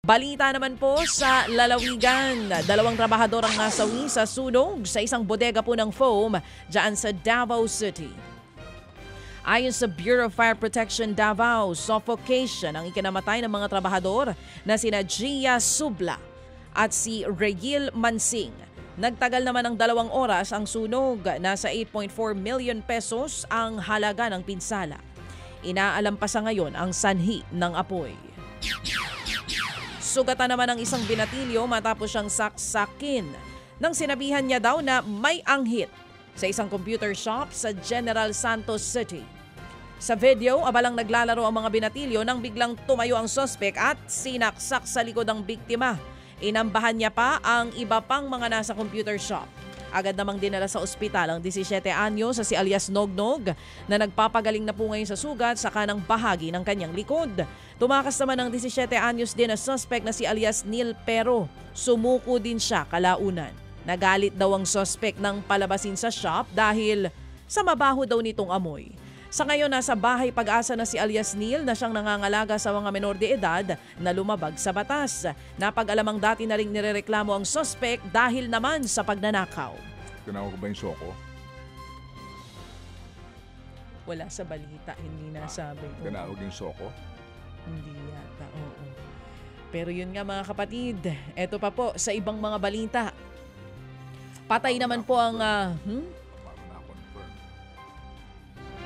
Balita naman po sa lalawigan, 2 trabahador ang nasawi sa sunog sa isang bodega po ng foam dyan sa Davao City. Ayon sa Bureau of Fire Protection Davao, suffocation ang ikinamatay ng mga trabahador na sina Gia Subla at si Regil Mansing. Nagtagal naman ng 2 oras ang sunog, nasa 8.4 million pesos ang halaga ng pinsala. Inaalam pa sa ngayon ang sanhi ng apoy. Sugatan naman ang isang binatilyo matapos siyang saksakin nang sinabihan niya daw na may anghit sa isang computer shop sa General Santos City. Sa video, abalang naglalaro ang mga binatilyo nang biglang tumayo ang suspect at sinaksak sa likod ng biktima. Inambahan niya pa ang iba pang mga nasa computer shop. Agad namang dinala sa ospital ang 17 anyo sa si alias Nognog na nagpapagaling na po ngayon sa sugat sa kanang bahagi ng kanyang likod. Tumakas naman ang 17 anyos din na suspect na si alias Neil Pero. Sumuko din siya kalaunan. Nagalit daw ang suspect nang palabasin sa shop dahil sa mabaho daw nitong amoy. Sa ngayon, nasa bahay pag-asa na si alias Neil na siyang nangangalaga sa mga menor de edad na lumabag sa batas. Napag-alamang dati na rin nirereklamo ang suspect dahil naman sa pagnanakaw. Tinawag ko ba yung Soko? Wala sa balita, hindi nasabi. Tinawag yung Soko? Hindi yata, oo. Pero yun nga mga kapatid, eto pa po sa ibang mga balita. Patay naman po ang...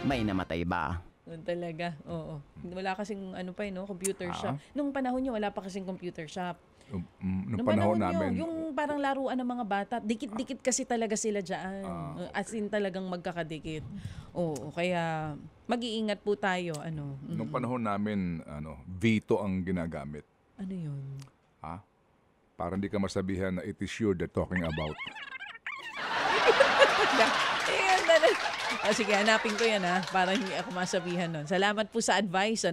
May namatay ba? Talaga, oo. Wala kasing computer shop. Nung panahon niyo, wala pa kasing computer shop. Nung panahon namin. Yung parang laruan ng mga bata, dikit-dikit kasi talaga sila dyan. As in talagang magkakadikit. Oo, kaya mag-iingat po tayo. Nung panahon namin, Vito ang ginagamit. Ano yun? Para hindi ka masabihan na it is you they're talking about. Sige, hanapin ko yan para hindi ako masabihan nun. Salamat po sa advice,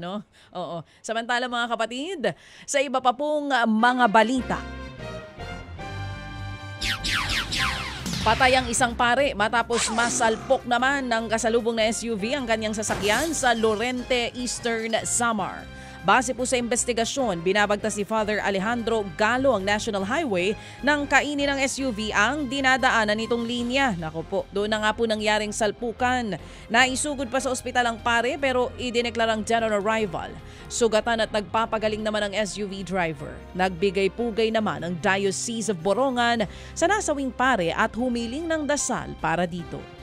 Oo. Samantala mga kapatid, sa iba pa pong mga balita. Patay ang isang pare matapos masalpok naman ng kasalubong na SUV ang kanyang sasakyan sa Lorente, Eastern Samar. Base po sa investigasyon, binabagtas si Father Alejandro Galo ang National Highway nang kainin ng SUV ang dinadaanan nitong linya. Naku po, doon na nga po nangyaring salpukan. Naisugod pa sa ospital ang pare pero idineklarang dead on arrival. Sugatan at nagpapagaling naman ang SUV driver. Nagbigay-pugay naman ang Diocese of Borongan sa nasawing pare at humiling ng dasal para dito.